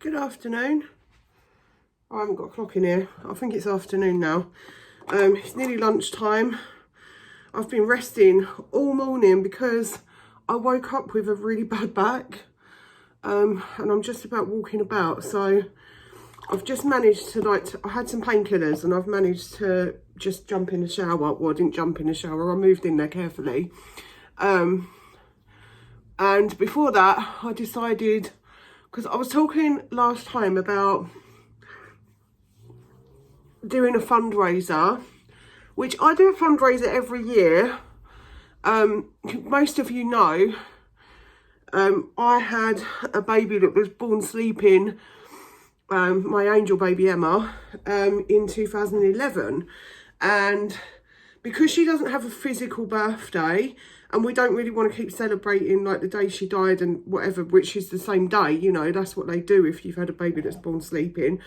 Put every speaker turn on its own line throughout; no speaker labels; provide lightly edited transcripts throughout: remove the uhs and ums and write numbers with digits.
Good afternoon. I haven't got a clock in here. I think it's afternoon now. It's nearly lunchtime. I've been resting all morning because I woke up with a really bad back. And I'm just about walking about. So I've just managed to I had some painkillers and I've managed to just jump in the shower. Well, I didn't jump in the shower. I moved in there carefully. And before that, I decided, because I was talking last time about doing a fundraiser, which I do a fundraiser every year. Most of you know, I had a baby that was born sleeping, my angel baby Emma, in 2011. And because she doesn't have a physical birthday, and we don't really want to keep celebrating like the day she died and whatever, which is the same day, you know, that's what they do if you've had a baby that's born sleeping.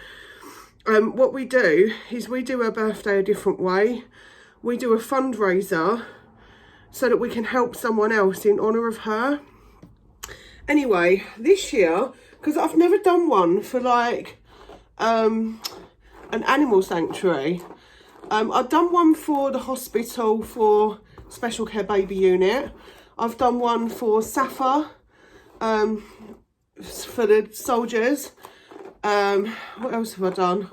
What we do is we do her birthday a different way. We do a fundraiser so that we can help someone else in honour of her. Anyway, this year, because I've never done one for like an animal sanctuary. I've done one for the hospital for special care baby unit. I've done one for Safa, for the soldiers. What else have I done?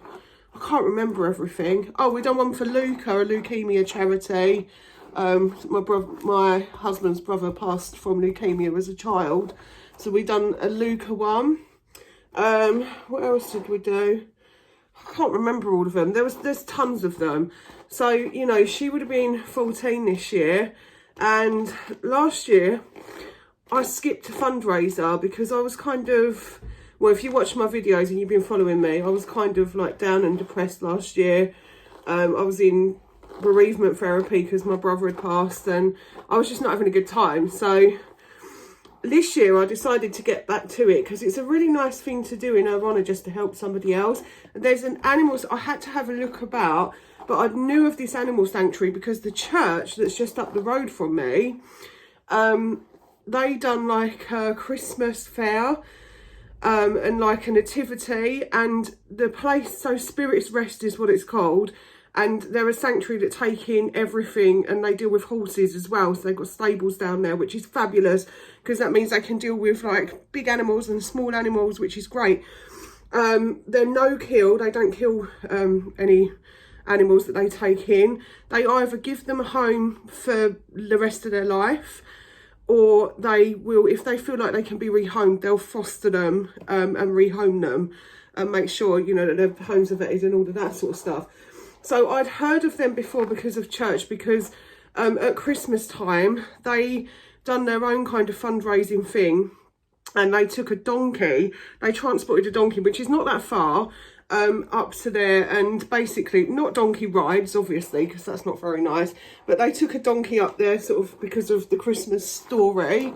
I can't remember everything. Oh, we've done one for Luca, a leukemia charity. My husband's brother passed from leukemia as a child, so we've done a Luca one. What else did we do? I can't remember all of them. There's tons of them. So, you know, she would have been 14 this year. And last year, I skipped a fundraiser because I was kind of, well, if you watch my videos and you've been following me, I was kind of like down and depressed last year. I was in bereavement therapy because my brother had passed and I was just not having a good time. So this year I decided to get back to it because it's a really nice thing to do in her honour, just to help somebody else. And there's an animal, I had to have a look about, but I knew of this animal sanctuary because the church that's just up the road from me, they done like a Christmas fair and like a nativity, and the place, so Spirits Rest is what it's called. And they're a sanctuary that take in everything, and they deal with horses as well. So they've got stables down there, which is fabulous because that means they can deal with like big animals and small animals, which is great. They're no kill. They don't kill any animals that they take in. They either give them a home for the rest of their life, or they will, if they feel like they can be rehomed, they'll foster them and rehome them and make sure, you know, that their homes are vetted and all of that sort of stuff. So I'd heard of them before because of church, because at Christmas time, they done their own kind of fundraising thing, and they took a donkey, they transported a donkey, which is not that far, up to there, and basically, not donkey rides, obviously, because that's not very nice, but they took a donkey up there sort of because of the Christmas story,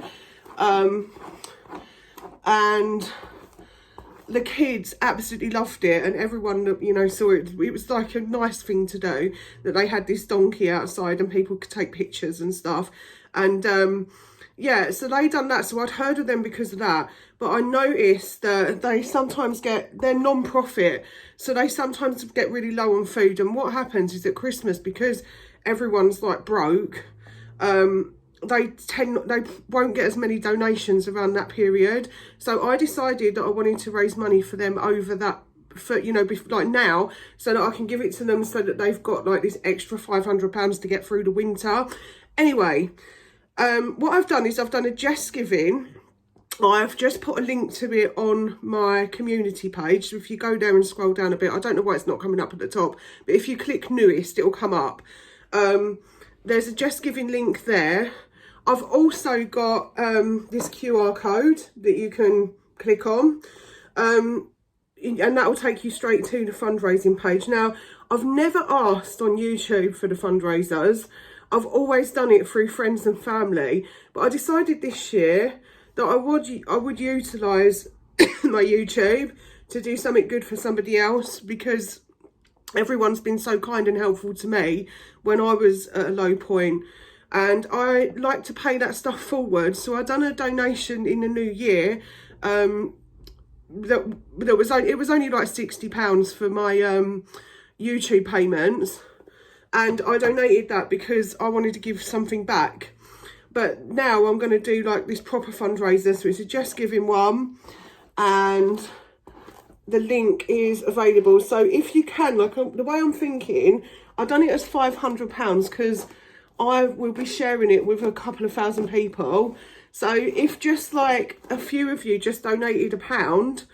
and the kids absolutely loved it, and everyone that, you know, saw it, it was like a nice thing to do, that they had this donkey outside and people could take pictures and stuff. And yeah, so they done that. So I'd heard of them because of that, but I noticed that they sometimes they're non-profit, so they sometimes get really low on food. And what happens is at Christmas, because everyone's like broke, they won't get as many donations around that period. So I decided that I wanted to raise money for them over that, for, you know, like now, so that I can give it to them so that they've got like this extra £500 to get through the winter. Anyway, what I've done is I've done a Just Giving. I've just put a link to it on my community page. So if you go there and scroll down a bit, I don't know why it's not coming up at the top, but if you click newest, it'll come up. There's a Just Giving link there. I've also got this QR code that you can click on, and that will take you straight to the fundraising page. Now, I've never asked on YouTube for the fundraisers. I've always done it through friends and family, but I decided this year that I would utilise my YouTube to do something good for somebody else, because everyone's been so kind and helpful to me when I was at a low point. And I like to pay that stuff forward. So I done a donation in the new year it was only like £60 for my YouTube payments, and I donated that because I wanted to give something back. But now I'm going to do like this proper fundraiser, so it's a Just Giving one, and the link is available. So if you can, like the way I'm thinking, I've done it as £500 because I will be sharing it with a couple of thousand people. So if just like a few of you just donated £1,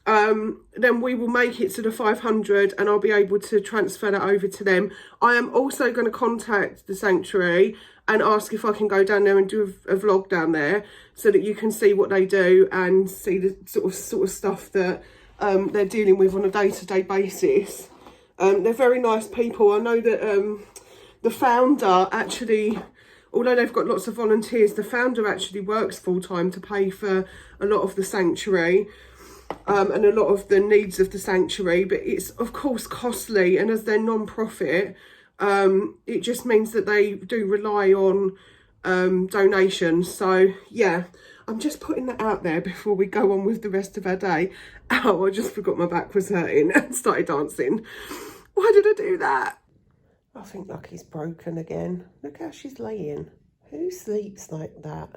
then we will make it to the 500 and I'll be able to transfer that over to them. I am also going to contact the sanctuary and ask if I can go down there and do a vlog down there so that you can see what they do and see the sort of stuff that they're dealing with on a day-to-day basis. They're very nice people. I know that the founder actually, although they've got lots of volunteers, the founder actually works full-time to pay for a lot of the sanctuary. And a lot of the needs of the sanctuary, but it's of course costly, and as they're non-profit, it just means that they do rely on donations. So yeah, I'm just putting that out there before we go on with the rest of our day. Oh, I just forgot my back was hurting and started dancing. Why did I do that? I think Lucky's broken again. Look how she's laying. Who sleeps like that?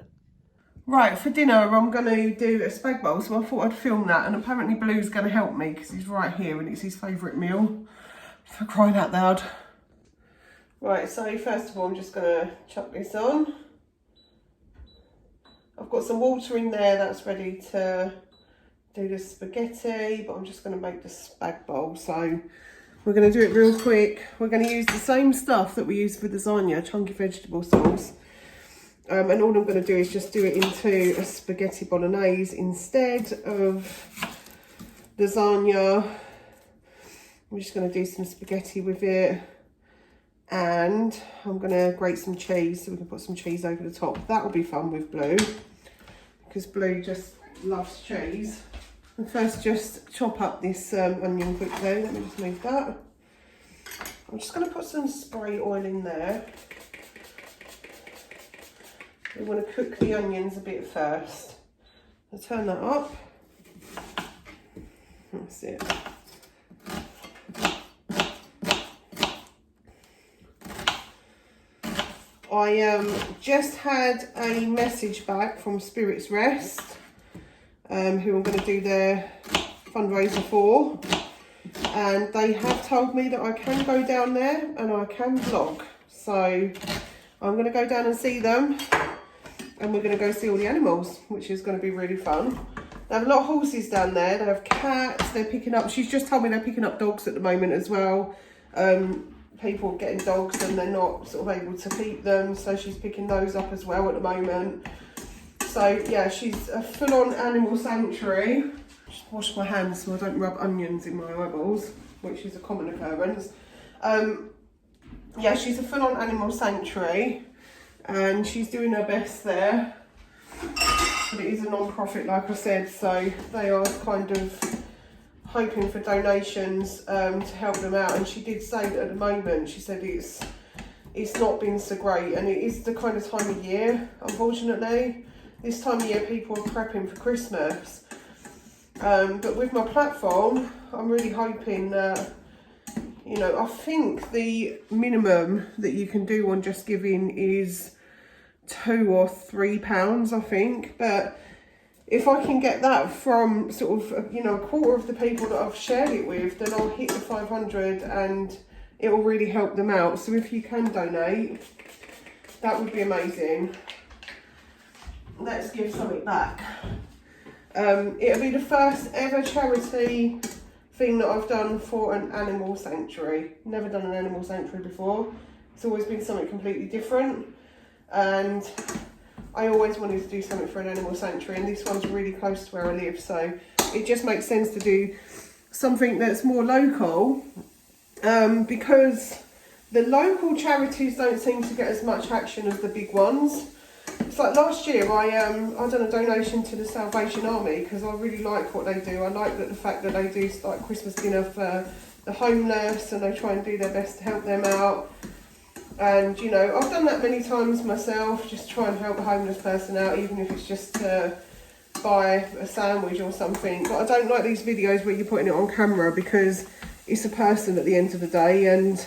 Right, for dinner I'm going to do a spag bowl, so I thought I'd film that, and apparently Blue's going to help me because he's right here and it's his favourite meal, for crying out loud. Right, so first of all I'm just going to chuck this on. I've got some water in there that's ready to do the spaghetti, but I'm just going to make the spag bowl, so we're going to do it real quick. We're going to use the same stuff that we use for lasagna, chunky vegetable sauce. And all I'm going to do is just do it into a spaghetti bolognese instead of lasagna. I'm just going to do some spaghetti with it. And I'm going to grate some cheese so we can put some cheese over the top. That will be fun with Blue, because Blue just loves cheese. And first just chop up this onion quickly. Let me just move that. I'm just going to put some spray oil in there. We want to cook the onions a bit first. I'll turn that up. That's it. I just had a message back from Spirits Rest, who I'm going to do their fundraiser for, and they have told me that I can go down there and I can vlog. So I'm going to go down and see them. And we're going to go see all the animals, which is going to be really fun. They have a lot of horses down there. They have cats. They're picking up, she's just told me they're picking up dogs at the moment as well. People getting dogs and they're not sort of able to keep them. So she's picking those up as well at the moment. So yeah, she's a full-on animal sanctuary. Just wash my hands so I don't rub onions in my eyeballs, which is a common occurrence. Yeah, she's a full-on animal sanctuary. And she's doing her best there, but it is a non-profit, like I said, so they are kind of hoping for donations to help them out. And she did say that at the moment, she said it's not been so great, and it is the kind of time of year, unfortunately. This time of year people are prepping for Christmas, but with my platform I'm really hoping that, you know, I think the minimum that you can do on Just Giving is £2 or £3, I think. But if I can get that from sort of, you know, a quarter of the people that I've shared it with, then I'll hit the 500 and it will really help them out. So if you can donate, that would be amazing. Let's give something back. It'll be the first ever charity thing that I've done for an animal sanctuary. Never done an animal sanctuary before. It's always been something completely different, and I always wanted to do something for an animal sanctuary, and this one's really close to where I live, so it just makes sense to do something that's more local, because the local charities don't seem to get as much action as the big ones. It's like last year I done a donation to the Salvation Army because I really like what they do. I like the fact that they do like Christmas dinner for the homeless, and they try and do their best to help them out. And you know, I've done that many times myself, just try and help a homeless person out, even if it's just to buy a sandwich or something. But I don't like these videos where you're putting it on camera, because it's a person at the end of the day and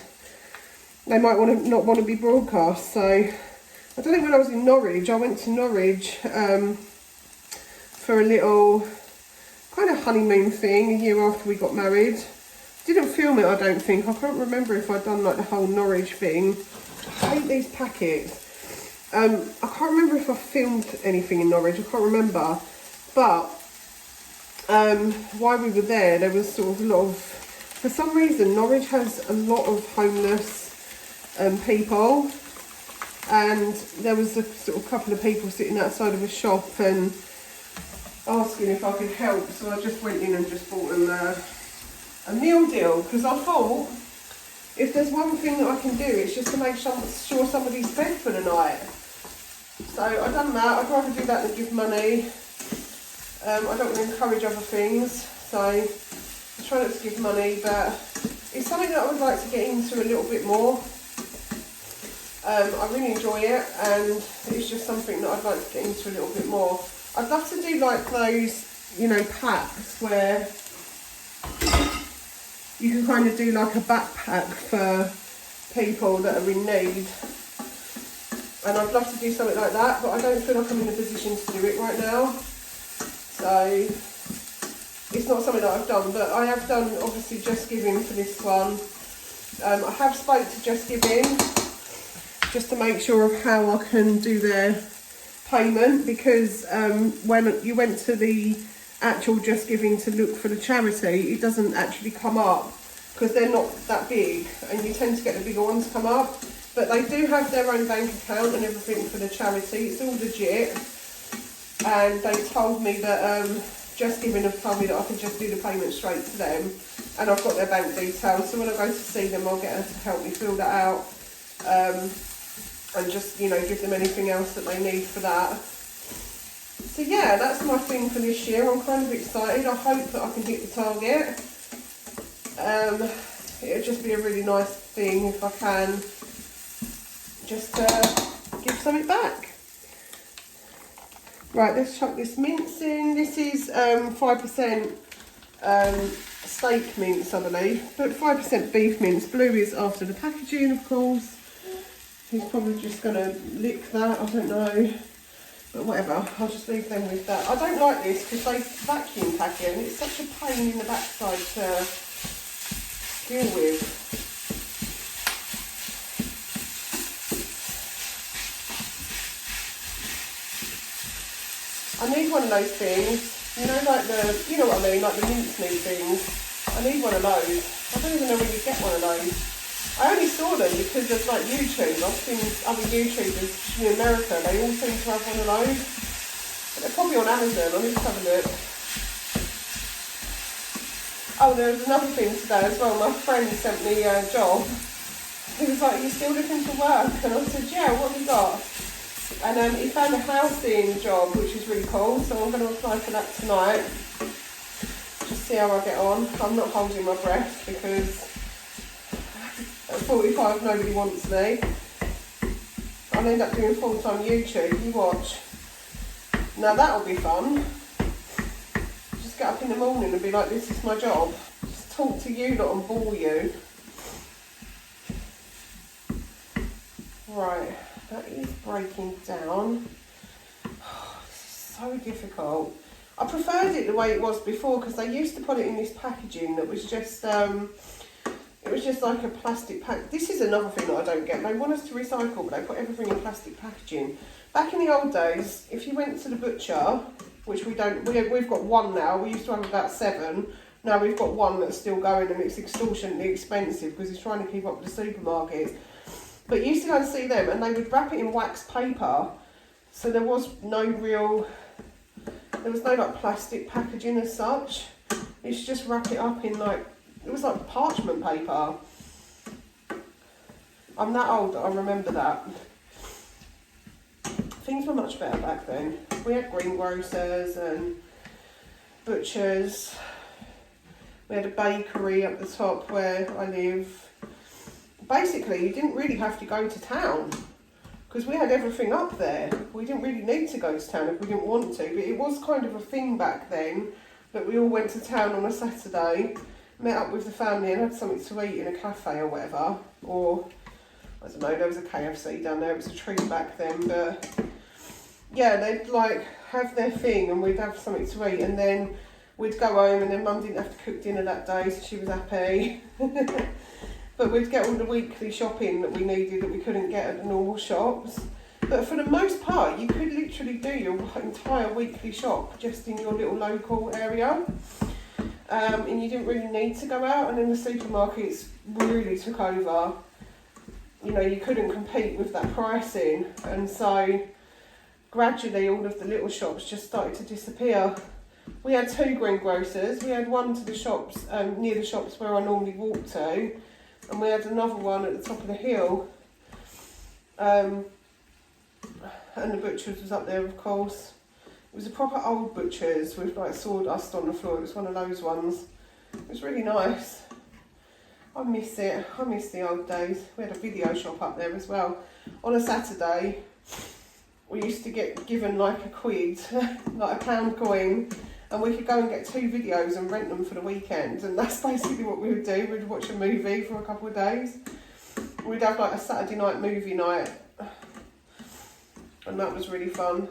they might not want to be broadcast. So I don't know, when I was in Norwich, I went to Norwich for a little kind of honeymoon thing a year after we got married. Didn't film it, I don't think. I can't remember if I'd done like the whole Norwich thing. I hate these packets. I can't remember if I filmed anything in Norwich, I can't remember. But while we were there was sort of a lot of, for some reason, Norwich has a lot of homeless people. And there was a sort of couple of people sitting outside of a shop and asking if I could help. So I just went in and just bought them a meal deal, because I thought, if there's one thing that I can do, it's just to make sure somebody's fed for the night. So I've done that. I'd rather do that than give money. I don't want to encourage other things, so I try not to give money, but it's something that I would like to get into a little bit more. I really enjoy it, and it's just something that I'd like to get into a little bit more. I'd love to do like those, you know, packs where you can kind of do like a backpack for people that are in need. And I'd love to do something like that, but I don't feel like I'm in a position to do it right now. So it's not something that I've done, but I have done obviously Just Giving for this one. I have spoke to Just Giving just to make sure of how I can do their payment, because when you went to the actual Just Giving to look for the charity, it doesn't actually come up because they're not that big, and you tend to get the bigger ones come up. But they do have their own bank account and everything for the charity. It's all legit. And they told me that Just Giving have told me that I can just do the payment straight to them, and I've got their bank details. So when I go to see them, I'll get her to help me fill that out, and just, you know, give them anything else that they need for that. So yeah, that's my thing for this year. I'm kind of excited. I hope that I can hit the target. It'll just be a really nice thing if I can just give something back. Right, let's chuck this mince in. This is 5% steak mince, I believe, but 5% beef mince. Blue is after the packaging, of course. He's probably just going to lick that, I don't know. But whatever, I'll just leave them with that. I don't like this because they vacuum pack it, and it's such a pain in the backside to deal with. I need one of those things, you know, like you know what I mean, like the mincemeat things. I need one of those. I don't even know where you get one of those. I only saw them because of like YouTube. I've seen other YouTubers in America, they all seem to have one of those. But they're probably on Amazon. I need to have a look. Oh, there was another thing today as well. My friend sent me a job. He was like, "Are you still looking for work?" And I said, "Yeah, what have you got?" And he found a housing job, which is really cool. So I'm going to apply for that tonight. Just see how I get on. I'm not holding my breath because at 45 nobody wants me. I'll end up doing full-time YouTube. You watch. Now that'll be fun. Just get up in the morning and be like, this is my job. Just talk to you lot and bore you. Right, that is breaking down. This is so difficult. I preferred it the way it was before because they used to put it in this packaging that was just it was just like a plastic pack. This is another thing that I don't get. They want us to recycle, but they put everything in plastic packaging. Back in the old days, if you went to the butcher, which we don't, we've got one now. We used to have about 7. Now we've got one that's still going, and it's extortionately expensive because it's trying to keep up with the supermarkets. But you used to go and see them, and they would wrap it in wax paper. So there was no like plastic packaging as such. It's just wrap it up in like, it was like parchment paper. I'm that old that I remember that. Things were much better back then. We had greengrocers and butchers. We had a bakery up the top where I live. Basically, you didn't really have to go to town because we had everything up there. We didn't really need to go to town if we didn't want to, but it was kind of a thing back then that we all went to town on a Saturday, met up with the family and had something to eat in a cafe or whatever, or I don't know, there was a KFC down there, it was a treat back then, but yeah, they'd like have their thing and we'd have something to eat, and then we'd go home, and then Mum didn't have to cook dinner that day, so she was happy. But we'd get all the weekly shopping that we needed that we couldn't get at the normal shops. But for the most part, you could literally do your entire weekly shop just in your little local area. And you didn't really need to go out, and then the supermarkets really took over. You know, you couldn't compete with that pricing, and so gradually all of the little shops just started to disappear. We had 2 greengrocers. We had one to the shops, near the shops where I normally walk to, and we had another one at the top of the hill. And the butcher's was up there, of course. It was a proper old butcher's with like sawdust on the floor. It was one of those ones. It was really nice. I miss it. I miss the old days. We had a video shop up there as well. On a Saturday, we used to get given like a quid, like a £1 coin, and we could go and get 2 videos and rent them for the weekend. And that's basically what we would do. We'd watch a movie for a couple of days. We'd have like a Saturday night movie night, and that was really fun.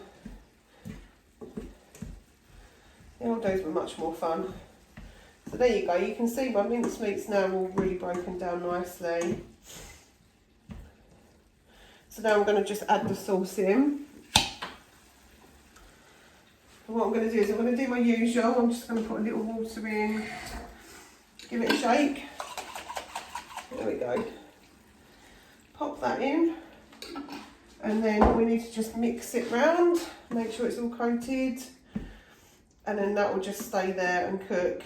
The old days were much more fun. So there you go, you can see my mincemeat's now all really broken down nicely. So now I'm going to just add the sauce in. And what I'm going to do is I'm going to do my usual. I'm just going to put a little water in, give it a shake. There we go. Pop that in. And then we need to just mix it round, make sure it's all coated. And then that will just stay there and cook.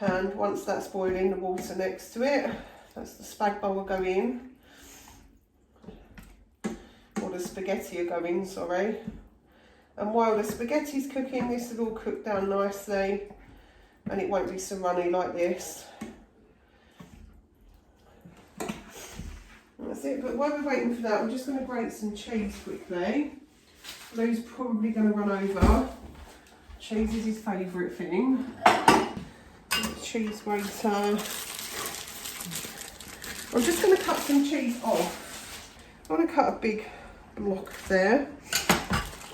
And once that's boiling, the water next to it, that's the spag bowl will go in. Or the spaghetti will go in, sorry. And while the spaghetti's cooking, this will all cook down nicely, and it won't be so runny like this. That's it, but while we're waiting for that, I'm just going to grate some cheese quickly. Lou's probably going to run over. Cheese is his favourite thing. Cheese grater. I'm just going to cut some cheese off. I want to cut a big block there,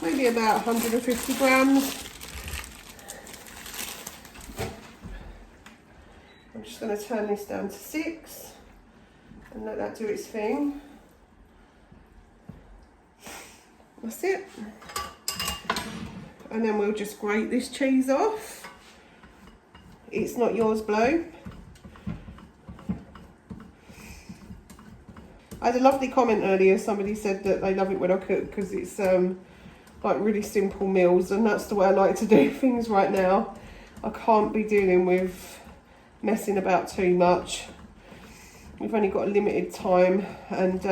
maybe about 150 grams. I'm just going to turn this down to 6 and let that do its thing. That's it. And then we'll just grate this cheese off. It's not yours, Blue. I had a lovely comment earlier. Somebody said that they love it when I cook because it's like really simple meals, and that's the way I like to do things right now. I can't be dealing with messing about too much. We've only got a limited time, and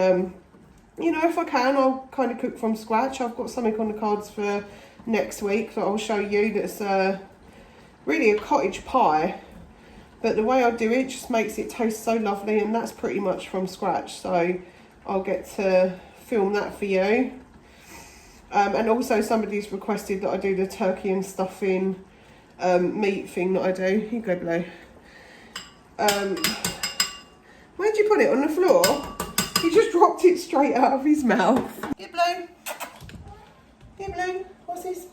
you know, if I can, I'll kind of cook from scratch. I've got something on the cards for next week that I'll show you that's really a cottage pie, but the way I do it just makes it taste so lovely, and that's pretty much from scratch, so I'll get to film that for you. And also somebody's requested that I do the turkey and stuffing meat thing that I do. Here you go, Blue. Where'd you put it? On the floor? He just dropped it straight out of his mouth. Here, Blue. Here, Blue. What's this?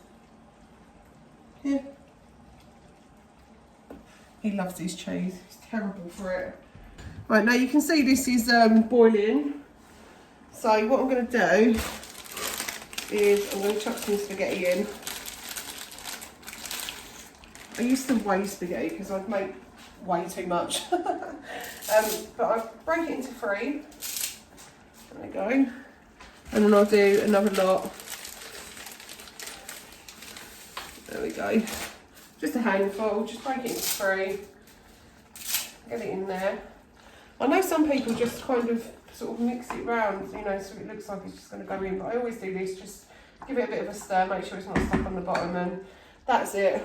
Here. He loves his cheese. He's terrible for it. Right, now you can see this is boiling. So what I'm going to do is I'm going to chuck some spaghetti in. I used to weigh spaghetti because I'd make way too much. But I break it into 3. There we go. And then I'll do another lot. There we go. Just a handful, just break it into 3. Get it in there. I know some people just kind of sort of mix it round, you know, so it looks like it's just going to go in, but I always do this, just give it a bit of a stir, make sure it's not stuck on the bottom, and that's it.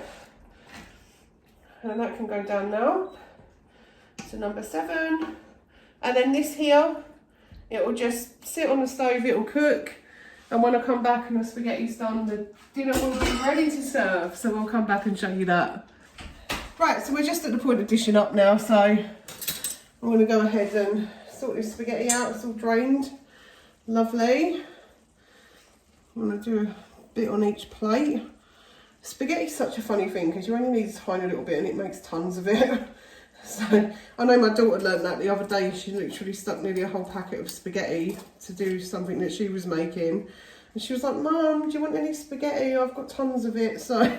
And that can go down now to number 7. And then this here it will just sit on the stove, it will cook, and when I come back and the spaghetti's done, the dinner will be ready to serve. So we'll come back and show you that. Right, so we're just at the point of dishing up now, so I'm going to go ahead and sort this spaghetti out. It's all drained. Lovely. I'm going to do a bit on each plate. Spaghetti's such a funny thing because you only need a tiny little bit and it makes tons of it. So I know my daughter learned that the other day. She literally stuck nearly a whole packet of spaghetti to do something that she was making. And she was like, Mum, do you want any spaghetti? I've got tons of it. So,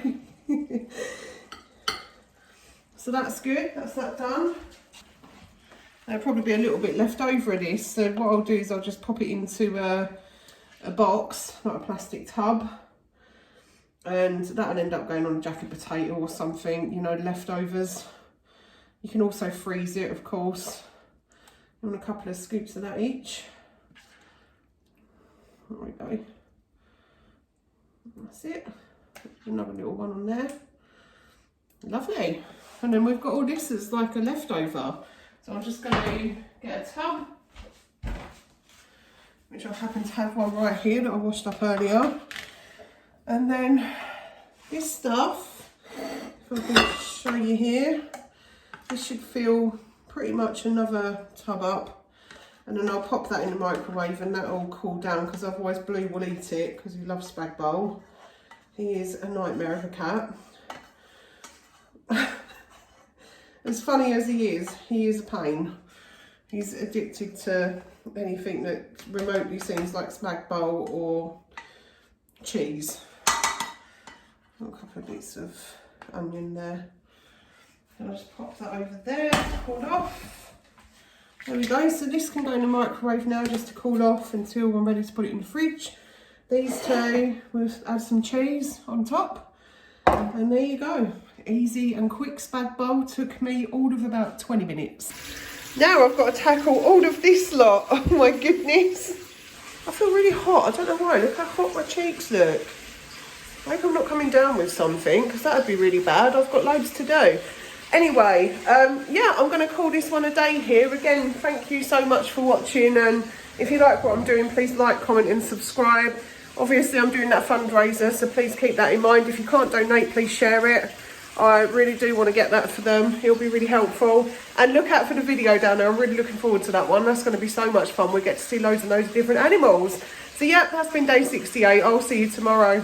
so that's good. That's that done. There'll probably be a little bit left over of this. So what I'll do is I'll just pop it into a box, not a plastic tub. And that'll end up going on a jacket potato or something, you know, leftovers. You can also freeze it, of course. I want a couple of scoops of that each. There we go. That's it. Another little one on there. Lovely. And then we've got all this as like a leftover. So I'm just going to get a tub, which I happen to have one right here that I washed up earlier. And then this stuff, if I can show you here, this should fill pretty much another tub up. And then I'll pop that in the microwave and that'll cool down because otherwise Blue will eat it because he loves spag bowl. He is a nightmare of a cat. As funny as he is a pain. He's addicted to anything that remotely seems like spag bowl or cheese. A couple of bits of onion there. I'll just pop that over there to cool off. There we go. So this can go in the microwave now just to cool off until I'm ready to put it in the fridge. These two, we'll add some cheese on top. And there you go. Easy and quick spag bowl. Took me all of about 20 minutes. Now I've got to tackle all of this lot. Oh my goodness. I feel really hot. I don't know why. Look how hot my cheeks look. I hope I'm not coming down with something because that would be really bad. I've got loads to do. Anyway, yeah, I'm going to call this one a day here. Again, thank you so much for watching. And if you like what I'm doing, please like, comment and subscribe. Obviously, I'm doing that fundraiser, so please keep that in mind. If you can't donate, please share it. I really do want to get that for them. It'll be really helpful. And look out for the video down there. I'm really looking forward to that one. That's going to be so much fun. We get to see loads and loads of different animals. So yeah, that's been day 68. I'll see you tomorrow.